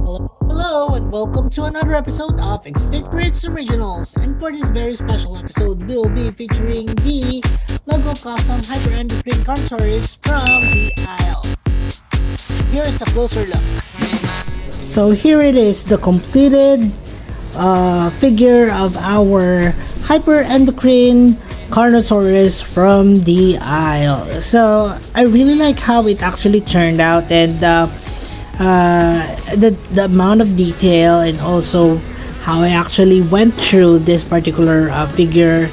Hello and welcome to another episode of Extinct Bricks Originals. And for this very special episode, we'll be featuring the logo Custom Hyperendocrin Carnotaurus from the Isle. Here's a closer look. So here it is, the completed figure of our Hyperendocrin Carnotaurus from the Isle. So I really like how it actually turned out, and the amount of detail, and also how I actually went through this particular figure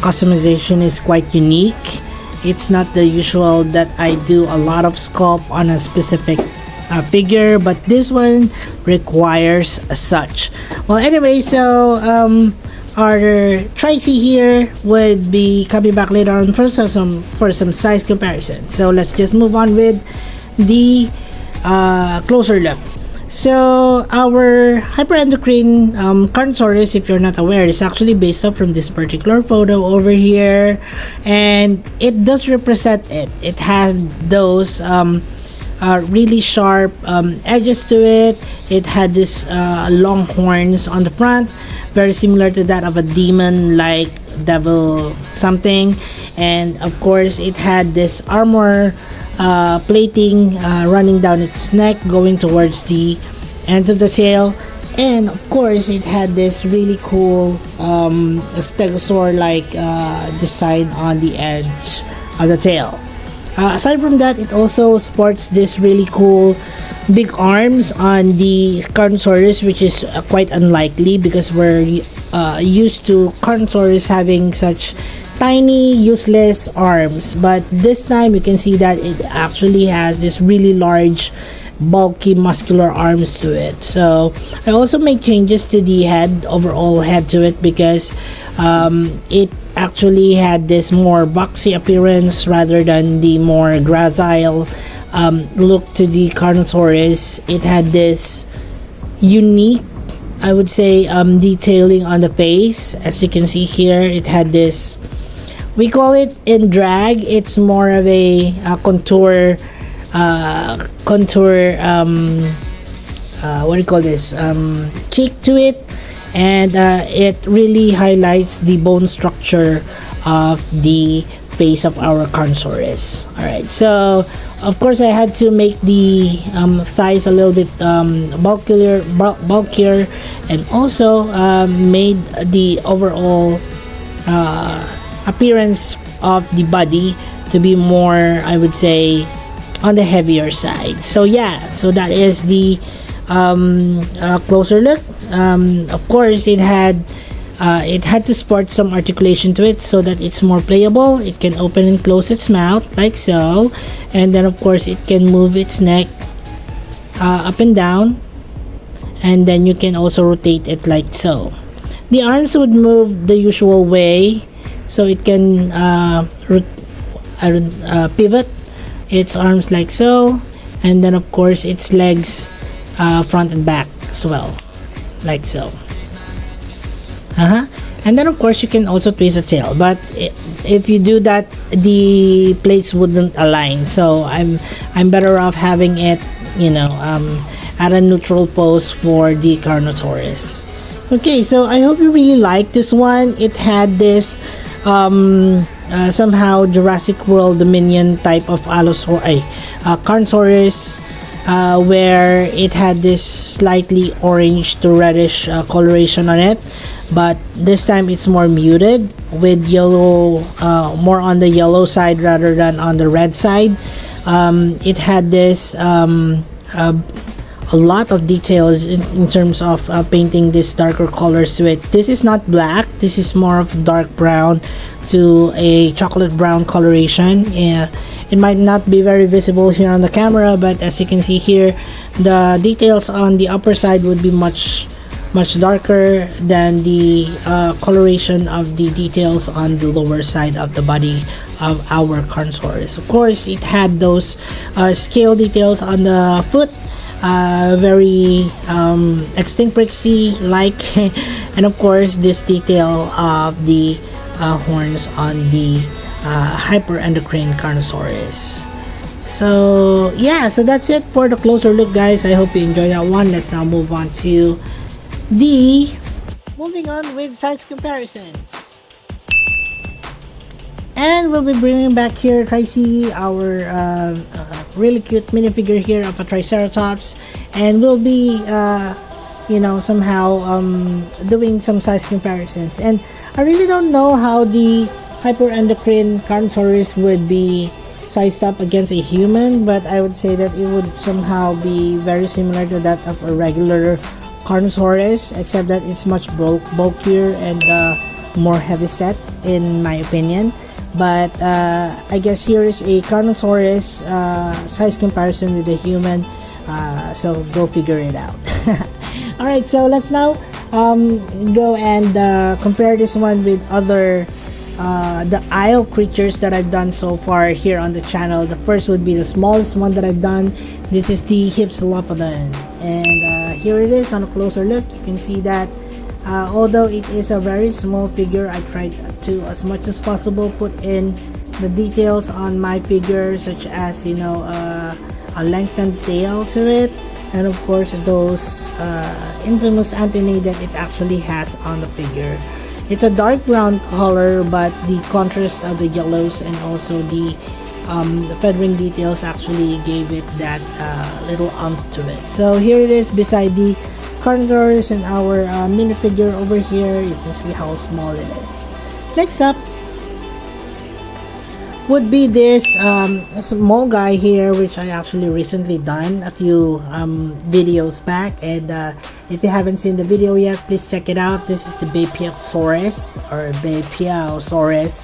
customization is quite unique. It's not the usual that I do a lot of sculpt on a specific figure, but this one requires such. Well, anyway, so our Tracy here would be coming back later on for some size comparison. So let's just move on with the closer look. So our Hyperendocrin Carnotaurus, if you're not aware, is actually based off from this particular photo over here, and it does represent it. It has those really sharp edges to it. It had this long horns on the front, very similar to that of a demon, like devil something. And of course it had this armor plating running down its neck, going towards the ends of the tail. And of course it had this really cool stegosaur like design on the edge of the tail. Aside from that, it also sports this really cool big arms on the Carnotaurus, which is quite unlikely because we're used to Carnotaurus having such tiny useless arms, but this time you can see that it actually has this really large bulky muscular arms to it. So I also made changes to the overall head to it, because it actually had this more boxy appearance rather than the more gracile look to the Carnotaurus. It had this unique, I would say, detailing on the face. As you can see here, it had this, we call it in drag, it's more of a contour what do you call this, cheek to it, and it really highlights the bone structure of the face of our Carnotaurus. Alright, so of course I had to make the thighs a little bit bulkier, and also made the overall appearance of the body to be more, I would say, on the heavier side. So yeah, so that is the closer look. Of course it had to sport some articulation to it so that it's more playable. It can open and close its mouth like so, and then of course it can move its neck up and down, and then you can also rotate it like so. The arms would move the usual way, so it can pivot its arms like so, and then of course its legs front and back as well, like so. And then of course you can also twist the tail, but if you do that, the plates wouldn't align, so I'm better off having it, at a neutral pose for the Carnotaurus. Okay, so I hope you really like this one. It had this somehow Jurassic World Dominion type of Carnotaurus, where it had this slightly orange to reddish coloration on it, but this time it's more muted with yellow, more on the yellow side rather than on the red side. It had this a lot of details in terms of painting these darker colors to it. This is not black, this is more of dark brown to a chocolate brown coloration. It might not be very visible here on the camera, but as you can see here, the details on the upper side would be much darker than the coloration of the details on the lower side of the body of our Carnotaurus. Of course, it had those scale details on the foot, very Extinct Brixie like, and of course this detail of the horns on the Hyperendocrin Carnotaurus. So yeah, so that's it for the closer look, guys. I hope you enjoyed that one. Let's now move on to moving on with size comparisons. And we'll be bringing back here Tricey, our really cute minifigure here of a Triceratops, and we'll be somehow doing some size comparisons. And I really don't know how the Hyperendocrine Carnotaurus would be sized up against a human, but I would say that it would somehow be very similar to that of a regular Carnotaurus, except that it's much bulkier and more heavy set, in my opinion. But I guess here is a Carnotaurus size comparison with a human, so go figure it out. Alright, so let's now go and compare this one with other the Isle creatures that I've done so far here on the channel. The first would be the smallest one that I've done. This is the Hypsilophodon, and here it is on a closer look. You can see that although it is a very small figure, I tried to, as much as possible, put in the details on my figure, such as a lengthened tail to it, and of course those infamous antennae that it actually has on the figure. It's a dark brown color, but the contrast of the yellows and also the feathering details actually gave it that little umph to it. So here it is beside the Carnotaurus and our minifigure over here. You can see how small it is. Next up would be this small guy here, which I actually recently done a few videos back, and if you haven't seen the video yet, please check it out. This is the Beipiaosaurus, or Beipiaosaurus.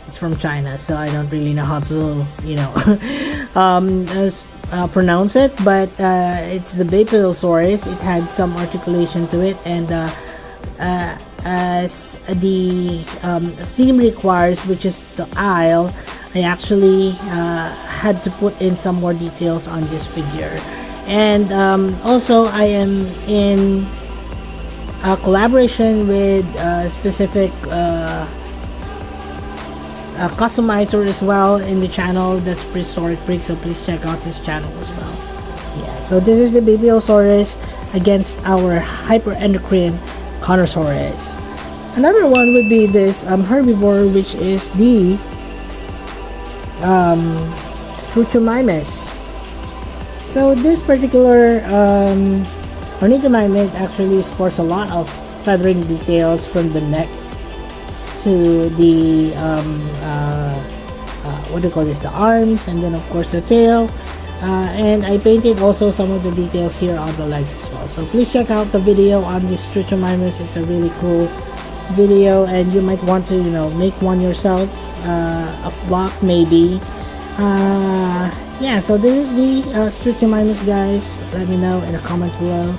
It's from China, so I don't really know how to pronounce it, but it's the Beipiaosaurus. It had some articulation to it, and as the theme requires, which is the Isle, I actually had to put in some more details on this figure. And also I am in a collaboration with a specific customizer as well in the channel. That's Prehistoric Freak, so please check out his channel as well. Yeah, so this is the Beipiaosaurus against our Hyperendocrine Carnotaurus. Another one would be this herbivore, which is the Struthiomimus. So this particular ornithomimid actually sports a lot of feathering details from the neck to the what do you call this, the arms, and then of course the tail, and I painted also some of the details here on the legs as well. So please check out the video on this Struthiomimus. It's a really cool video, and you might want to make one yourself, a flock maybe. Yeah, so this is the Struthiomimus, guys. Let me know in the comments below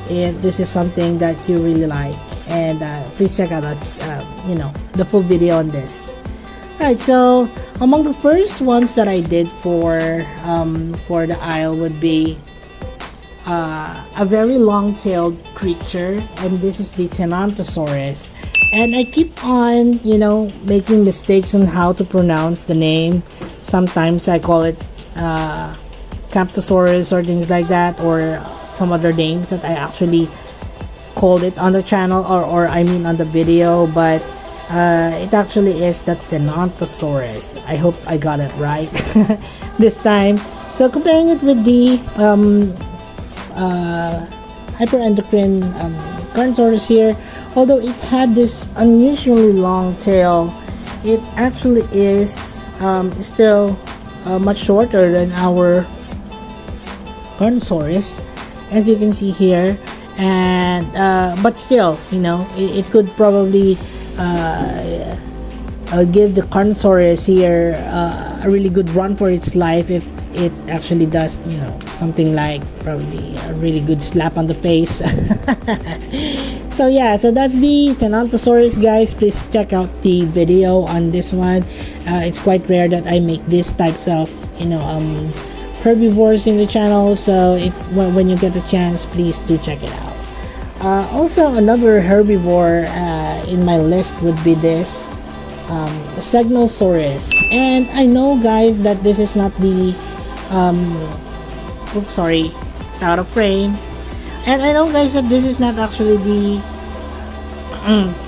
if this is something that you really like, and please check out the full video on this. Alright, so among the first ones that I did for the Isle would be a very long-tailed creature, and this is the Tenontosaurus. And I keep on making mistakes on how to pronounce the name. Sometimes I call it Camptosaurus or things like that, or some other names that I actually called it on the channel, or I mean on the video, but it actually is the Tenontosaurus. I hope I got it right this time. So comparing it with the Hyperendocrine Carnotaurus here, although it had this unusually long tail, it actually is still much shorter than our Carnotaurus, as you can see here. And but still, it could probably give the Carnotaurus here a really good run for its life if it actually does something like probably a really good slap on the face. So yeah, so that's the Tenontosaurus, guys. Please check out the video on this one. It's quite rare that I make these types of herbivores in the channel, so when you get a chance, please do check it out. Also, another herbivore in my list would be this Segnosaurus. And I know, guys, that this is not the oops, sorry, it's out of frame. And I know, guys, that this is not actually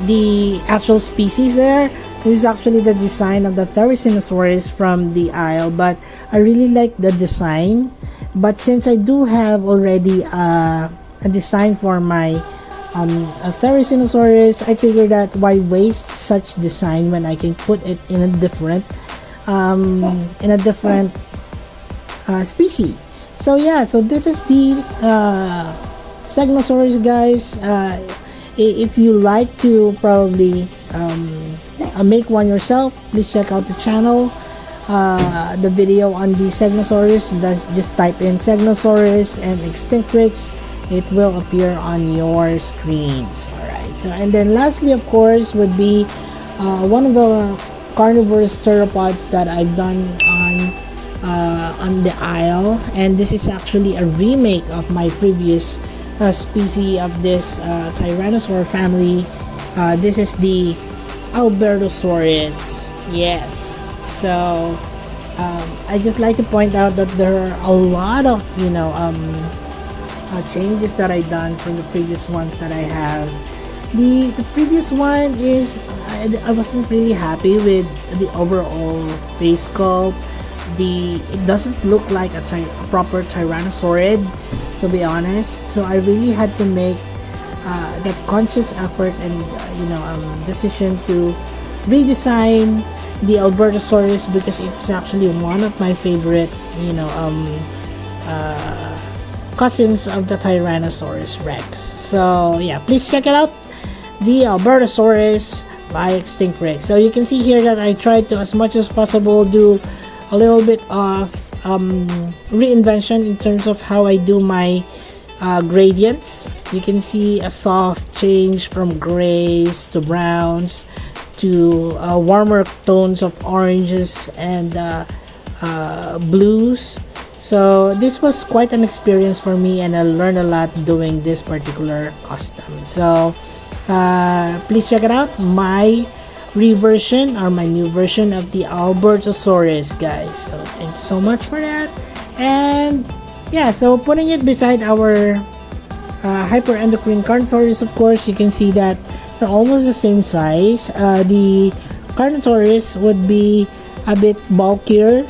the actual species there. This is actually the design of the Therizinosaurus from the Isle, but I really like the design. But since I do have already a design for my Therizinosaurus, I figured that why waste such design when I can put it in a different species. So yeah, so this is the Segnosaurus, guys. If you like to probably make one yourself, please check out the channel, the video on the Segnosaurus. Just type in Segnosaurus and Extinctrix, it will appear on your screens. Alright, so and then lastly, of course, would be one of the carnivorous theropods that I've done on the Isle, and this is actually a remake of my previous species of this Tyrannosaur family. This is the Albertosaurus. Yes, so I just like to point out that there are a lot of changes that I done from the previous ones that I have. The previous one is I wasn't really happy with the overall face sculpt. It doesn't look like a proper Tyrannosaurid, to be honest. So I really had to make that conscious effort and decision to redesign the Albertosaurus, because it's actually one of my favorite cousins of the Tyrannosaurus Rex. So yeah, please check it out, the Albertosaurus by Extinctrix. So you can see here that I tried to, as much as possible, do a little bit of reinvention in terms of how I do my gradients. You can see a soft change from grays to browns to warmer tones of oranges and blues. So this was quite an experience for me, and I learned a lot doing this particular custom. So please check it out, my reversion or my new version of the Albertosaurus, guys. So thank you so much for that. And yeah, so putting it beside our Hyperendocrine Carnotaurus, of course, you can see that they're almost the same size. The Carnotaurus would be a bit bulkier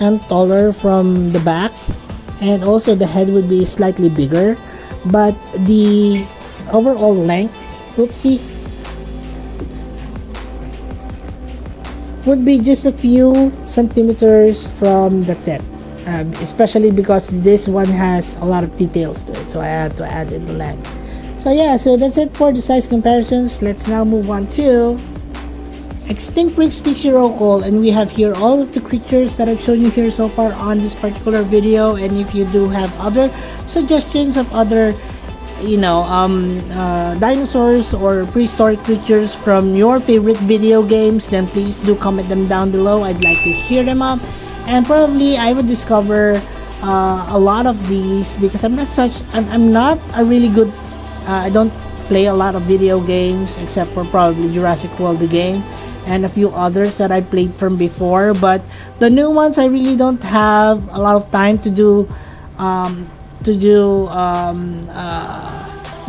and taller from the back, and also the head would be slightly bigger, but the overall length, oopsie, would be just a few centimeters from the tip, especially because this one has a lot of details to it, so I had to add in the length. So yeah, so that's it for the size comparisons. Let's now move on to Extinctrix Rocal, and we have here all of the creatures that I've shown you here so far on this particular video. And if you do have other suggestions of other dinosaurs or prehistoric creatures from your favorite video games, then please do comment them down below. I'd like to hear them up, and probably I would discover a lot of these, because I'm not a really good I don't play a lot of video games except for probably Jurassic World the game and a few others that I played from before, but the new ones I really don't have a lot of time to do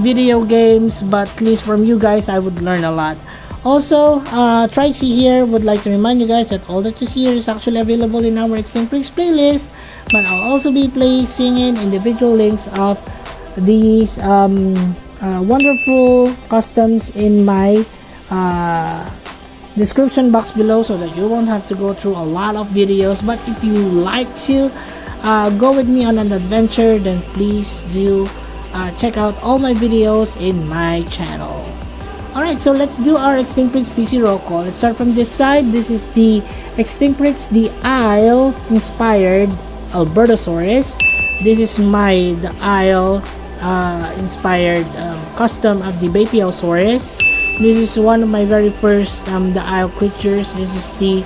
video games, but at least from you guys I would learn a lot. Also, Trixie here would like to remind you guys that all that you see here is actually available in our Extinctrix playlist, but I'll also be placing in individual links of these wonderful customs in my description box below, so that you won't have to go through a lot of videos. But if you like to go with me on an adventure, then please do check out all my videos in my channel. Alright, so let's do our Extinctrix PC roll call. Let's start from this side. This is the Extinctrix, the Isle inspired Albertosaurus. This is the Isle inspired custom of the Bapiosaurus. This is one of my very first the Isle creatures. This is the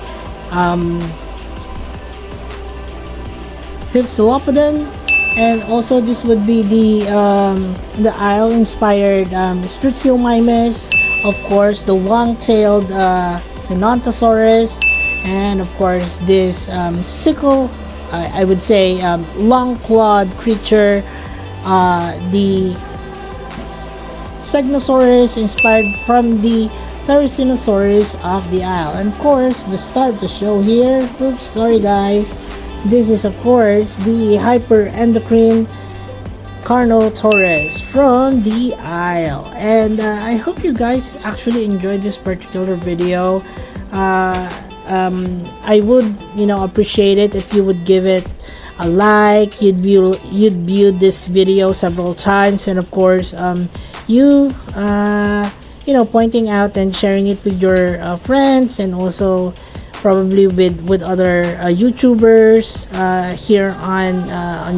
Hypsilophodon, and also this would be the Isle inspired Struthiomimus. Of course, the long-tailed the Nontosaurus, and of course this sickle, I would say long-clawed creature, the Segnosaurus, inspired from the Therizinosaurus of the Isle. And of course, the star of the show here, oops, sorry guys, this is of course the Hyperendocrin Carnotaurus from the Isle. And I hope you guys actually enjoyed this particular video. I would, appreciate it if you would give it a like. You'd view this video several times, and of course, pointing out and sharing it with your friends, and also probably with other YouTubers here on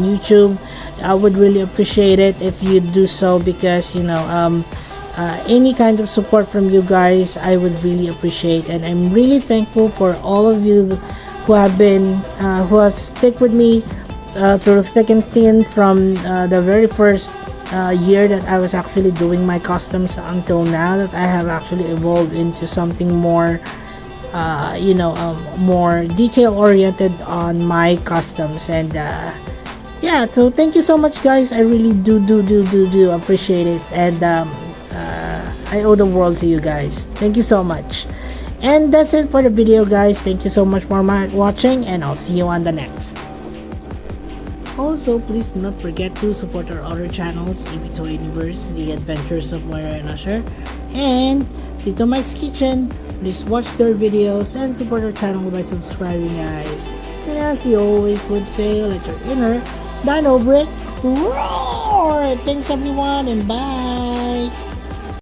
YouTube. I would really appreciate it if you do so, because any kind of support from you guys I would really appreciate, and I'm really thankful for all of you who has stick with me through thick and thin from the very first year that I was actually doing my customs until now that I have actually evolved into something more more detail oriented on my customs. And yeah, so thank you so much guys. I really do appreciate it, and I owe the world to you guys. Thank you so much. And that's it for the video guys. Thank you so much for watching, and I'll see you on the next. Also, please do not forget to support our other channels, EB Toy Universe, The Adventures of Moira and Usher, and Tito Mike's Kitchen. Please watch their videos and support our channel by subscribing guys. And as we always would say, let your inner dino brick roar! Thanks everyone, and bye!